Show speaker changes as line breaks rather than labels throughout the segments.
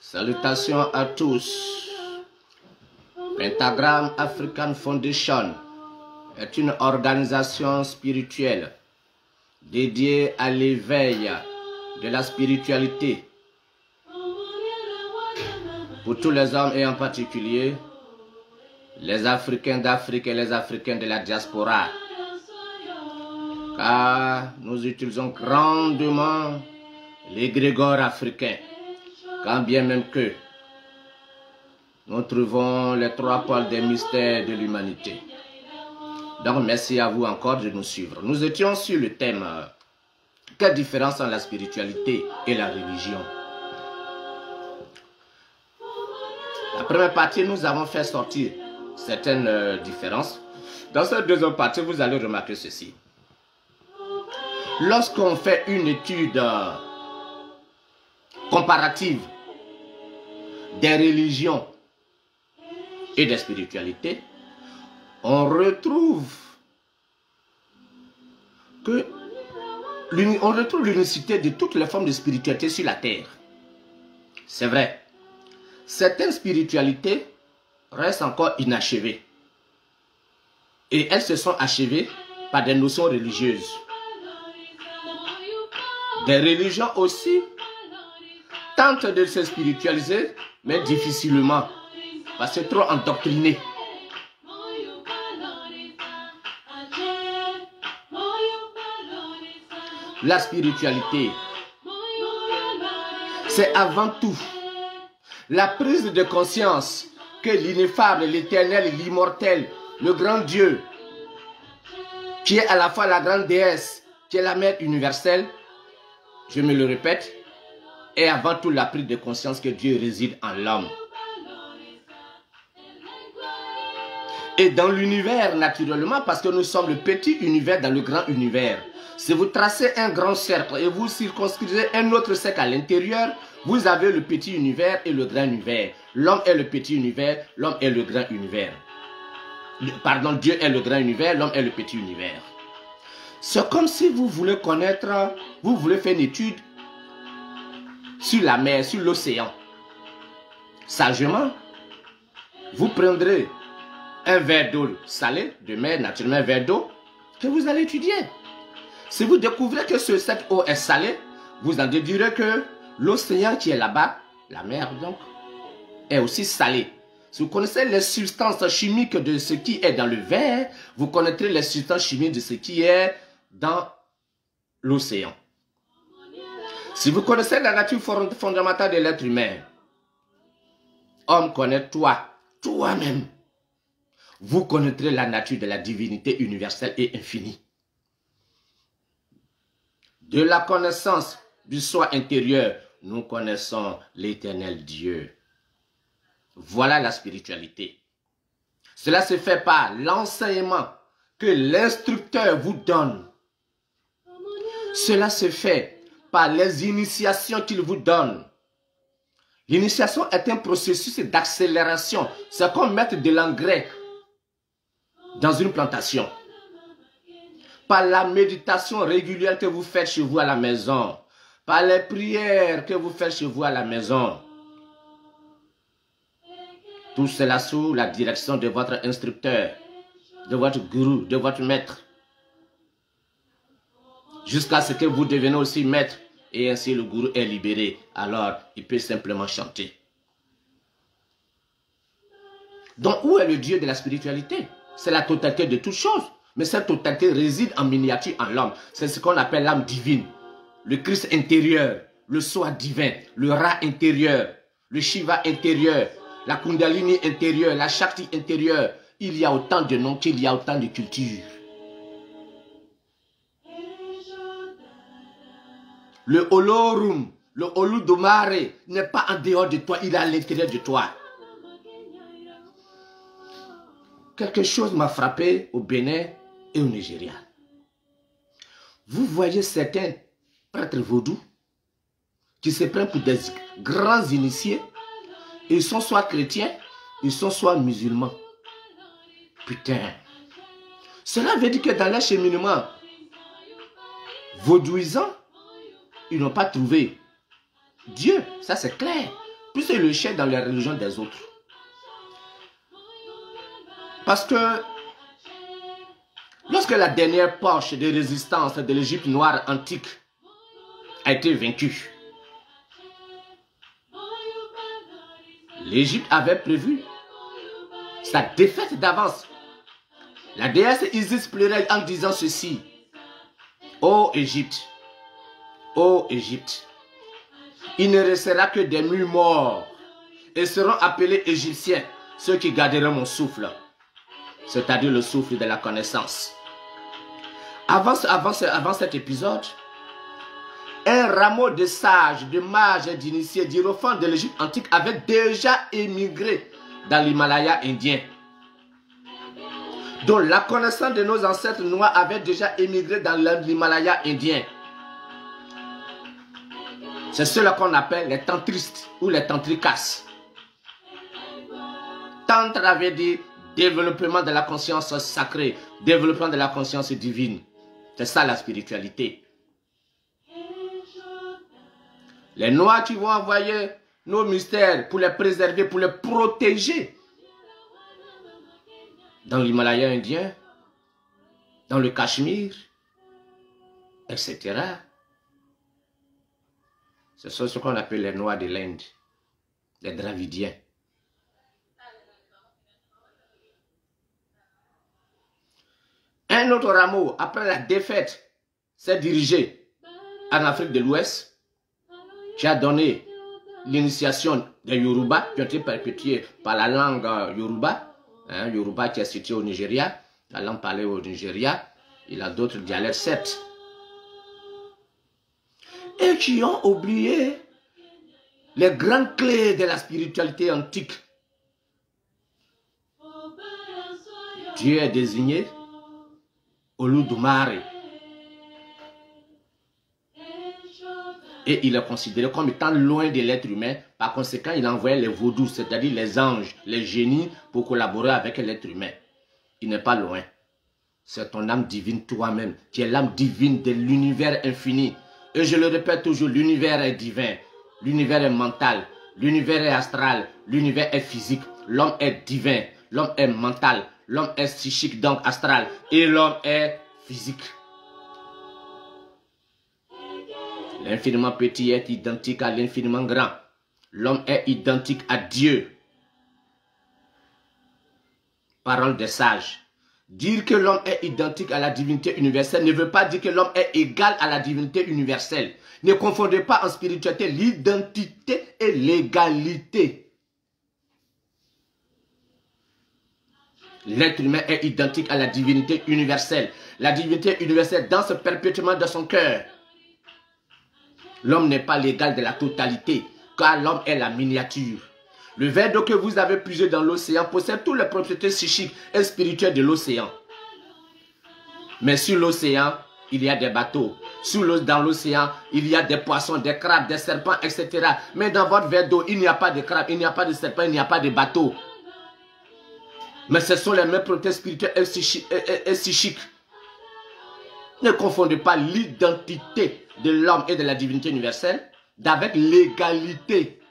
Salutations à tous. Pentagram African Foundation est une organisation spirituelle dédiée à l'éveil de la spiritualité pour tous les hommes et en particulier les Africains d'Afrique et les Africains de la diaspora. Car nous utilisons grandement l'égrégore africain, quand bien même que nous trouvons les trois pôles des mystères de l'humanité. Donc merci à vous encore de nous suivre. Nous étions sur le thème quelle différence entre la spiritualité et la religion. La première partie, nous avons fait sortir certaines différences. Dans cette deuxième partie, vous allez remarquer ceci. Lorsqu'on fait une étude comparative des religions et des spiritualités, on retrouve l'unicité de toutes les formes de spiritualité sur la terre. C'est vrai. Certaines spiritualités restent encore inachevées. Et elles se sont achevées par des notions religieuses. Des religions aussi tentent de se spiritualiser, mais difficilement, parce que c'est trop endoctriné. La spiritualité, c'est avant tout la prise de conscience que l'ineffable, l'éternel, l'immortel, le grand Dieu, qui est à la fois la grande déesse, qui est la mère universelle, je me le répète, est avant tout la prise de conscience que Dieu réside en l'homme. Et dans l'univers, naturellement, parce que nous sommes le petit univers dans le grand univers. Si vous tracez un grand cercle et vous circonscrivez un autre cercle à l'intérieur, vous avez le petit univers et le grand univers. L'homme est le petit univers, l'homme est le grand univers. Pardon, Dieu est le grand univers, l'homme est le petit univers. C'est comme si vous voulez connaître, vous voulez faire une étude sur la mer, sur l'océan. Sagement, vous prendrez un verre d'eau salée, de mer, naturellement un verre d'eau, que vous allez étudier. Si vous découvrez que cette eau est salée, vous en déduirez que l'océan qui est là-bas, la mer donc, est aussi salée. Si vous connaissez les substances chimiques de ce qui est dans le verre, vous connaîtrez les substances chimiques de ce qui est dans l'océan. Si vous connaissez la nature fondamentale de l'être humain, homme connaît toi-même. Vous connaîtrez la nature de la divinité universelle et infinie. De la connaissance du soi intérieur, nous connaissons l'éternel Dieu. Voilà la spiritualité. Cela se fait par l'enseignement que l'instructeur vous donne. Cela se fait par les initiations qu'il vous donne. L'initiation est un processus d'accélération. C'est comme mettre de l'engrais dans une plantation. Par la méditation régulière que vous faites chez vous à la maison. Par les prières que vous faites chez vous à la maison. Tout cela sous la direction de votre instructeur, de votre gourou, de votre maître. Jusqu'à ce que vous deveniez aussi maître. Et ainsi le gourou est libéré. Alors il peut simplement chanter. Donc où est le Dieu de la spiritualité? C'est la totalité de toutes choses. Mais cette totalité réside en miniature en l'homme. C'est ce qu'on appelle l'âme divine. Le Christ intérieur, le soi divin, le Ra intérieur, le Shiva intérieur, la Kundalini intérieure, la Shakti intérieure. Il y a autant de noms qu'il y a autant de cultures. Le Olorum, le Oludomare n'est pas en dehors de toi, il est à l'intérieur de toi. Quelque chose m'a frappé au Bénin et au Nigeria. Vous voyez certains prêtres vaudous qui se prennent pour des grands initiés. Ils sont soit chrétiens, ils sont soit musulmans. Putain. Cela veut dire que dans leur cheminement vaudouisant, ils n'ont pas trouvé Dieu. Ça c'est clair. puisque le chef dans les religions des autres. Parce que lorsque la dernière poche de résistance de l'Égypte noire antique a été vaincue, l'Égypte avait prévu sa défaite d'avance. La déesse Isis pleurait en disant ceci: ô Égypte, il ne restera que des murs morts et seront appelés Égyptiens ceux qui garderont mon souffle, c'est-à-dire le souffle de la connaissance. Avant cet épisode, un rameau de sages, de mages et d'initiés, d'hierophants de l'Égypte antique avait déjà émigré dans l'Himalaya indien, dont la connaissance de nos ancêtres noirs avait déjà émigré dans l'Himalaya indien. C'est ceux-là qu'on appelle les tantristes ou les tantrikas. Tantra avait dit développement de la conscience sacrée, développement de la conscience divine. C'est ça la spiritualité. Les Noirs qui vont envoyer nos mystères pour les préserver, pour les protéger. Dans l'Himalaya indien, dans le Cachemire, etc. Ce sont ce qu'on appelle les Noirs de l'Inde, les Dravidiens. Un autre rameau, après la défaite, s'est dirigé en Afrique de l'Ouest, qui a donné l'initiation des Yoruba, qui ont été perpétués par la langue Yoruba, Yoruba qui est situé au Nigeria, la langue parlée au Nigeria, il a d'autres dialectes, certes, et qui ont oublié les grandes clés de la spiritualité antique. Dieu est désigné Oludumare. Et il est considéré comme étant loin de l'être humain. Par conséquent, il envoyait les vaudous, c'est-à-dire les anges, les génies, pour collaborer avec l'être humain. Il n'est pas loin. C'est ton âme divine toi-même, qui est l'âme divine de l'univers infini. Et je le répète toujours, l'univers est divin, l'univers est mental, l'univers est astral, l'univers est physique, l'homme est divin, l'homme est mental, l'homme est psychique, donc astral, et l'homme est physique. L'infiniment petit est identique à l'infiniment grand. L'homme est identique à Dieu. Parole des sages. Dire que l'homme est identique à la divinité universelle ne veut pas dire que l'homme est égal à la divinité universelle. Ne confondez pas en spiritualité l'identité et l'égalité. L'être humain est identique à la divinité universelle. La divinité universelle danse perpétuellement dans son cœur. L'homme n'est pas l'égal de la totalité, car l'homme est la miniature. Le verre d'eau que vous avez puisé dans l'océan possède toutes les propriétés psychiques et spirituelles de l'océan. Mais sur l'océan, il y a des bateaux. Dans l'océan, il y a des poissons, des crabes, des serpents, etc. Mais dans votre verre d'eau, il n'y a pas de crabes, il n'y a pas de serpents, il n'y a pas de bateaux. Mais ce sont les mêmes propriétés spirituelles et psychiques. Ne confondez pas l'identité de l'homme et de la divinité universelle avec l'égalité.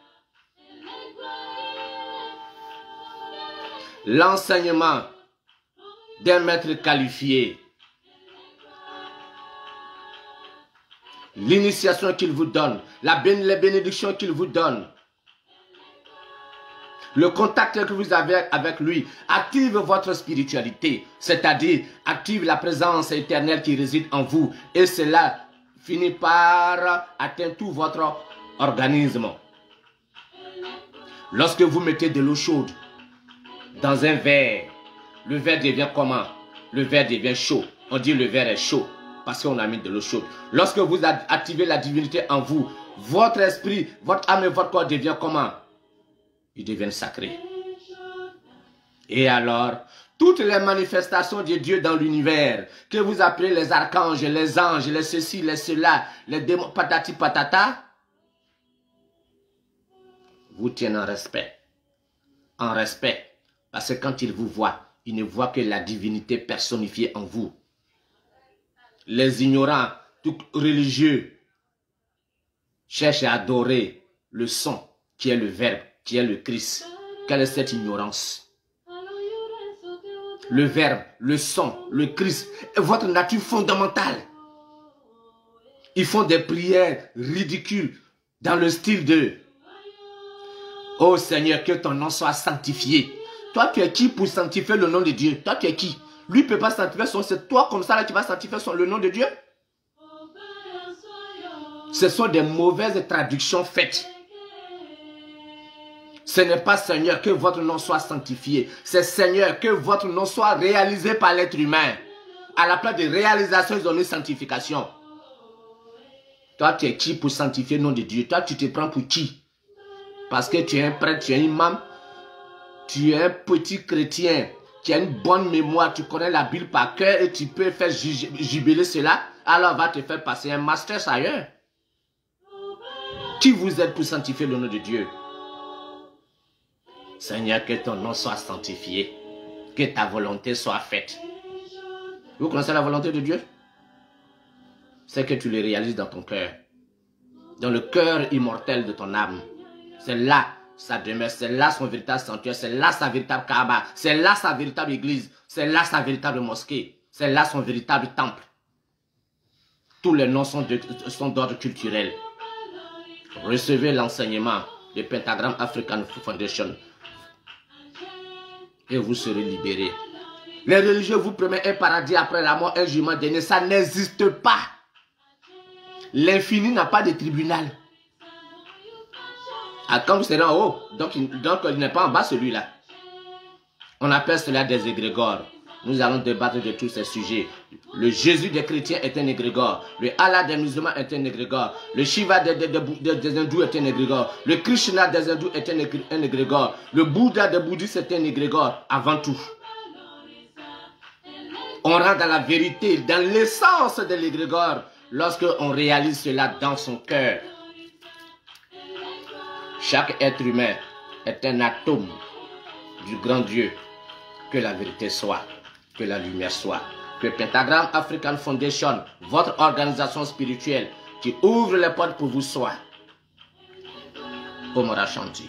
L'enseignement d'un maître qualifié, l'initiation qu'il vous donne, les bénédictions qu'il vous donne, le contact que vous avez avec lui active votre spiritualité, c'est-à-dire active la présence éternelle qui réside en vous, et cela finit par atteindre tout votre organisme. Lorsque vous mettez de l'eau chaude dans un verre, le verre devient comment? Le verre devient chaud. On dit le verre est chaud parce qu'on a mis de l'eau chaude. Lorsque vous activez la divinité en vous, votre esprit, votre âme et votre corps deviennent comment? Ils deviennent sacrés. Et alors, toutes les manifestations de Dieu dans l'univers, que vous appelez les archanges, les anges, les ceci, les cela, les démons, patati patata, vous tiennent en respect. En respect. Parce que quand ils vous voient, ils ne voient que la divinité personnifiée en vous. Les ignorants, tout religieux, cherchent à adorer le son, qui est le Verbe, qui est le Christ. Quelle est cette ignorance? Le Verbe, le son, le Christ, votre nature fondamentale. Ils font des prières ridicules dans le style de « Oh Seigneur, que ton nom soit sanctifié. » Toi, tu es qui pour sanctifier le nom de Dieu? Toi, tu es qui? Lui ne peut pas sanctifier son... C'est toi comme ça là, qui vas sanctifier le nom de Dieu? Ce sont des mauvaises traductions faites. Ce n'est pas Seigneur, que votre nom soit sanctifié. C'est Seigneur, que votre nom soit réalisé par l'être humain. À la place de réalisation, ils ont une sanctification. Toi, tu es qui pour sanctifier le nom de Dieu? Toi, tu te prends pour qui? Parce que tu es un prêtre, tu es un imam, tu es un petit chrétien, tu as une bonne mémoire, tu connais la Bible par cœur et tu peux faire jubiler cela, alors on va te faire passer un master ailleurs. Qui vous êtes pour sanctifier le nom de Dieu? Seigneur, que ton nom soit sanctifié, que ta volonté soit faite. Vous connaissez la volonté de Dieu? C'est que tu le réalises dans ton cœur, dans le cœur immortel de ton âme. C'est là sa demeure, c'est là son véritable sanctuaire, c'est là sa véritable Kaaba, c'est là sa véritable église, c'est là sa véritable mosquée, c'est là son véritable temple. Tous les noms sont d'ordre culturel. Recevez l'enseignement du Pentagram African Foundation et vous serez libérés. Les religieux vous promettent un paradis après la mort, un jugement dernier. Ça n'existe pas. L'infini n'a pas de tribunal. Ah, quand vous serez en haut, donc il n'est pas en bas celui-là. On appelle cela des égrégores. Nous allons débattre de tous ces sujets. Le Jésus des chrétiens est un égrégore. Le Allah des musulmans est un égrégore. Le Shiva des hindous est un égrégore. Le Krishna des hindous est un égrégore. Le Bouddha des bouddhistes est un égrégore avant tout. On rentre dans la vérité, dans l'essence de l'égrégore, lorsque on réalise cela dans son cœur. Chaque être humain est un atome du grand Dieu. Que la vérité soit, que la lumière soit. Que Pentagram African Foundation, votre organisation spirituelle qui ouvre les portes pour vous soit. Omar Ashanti.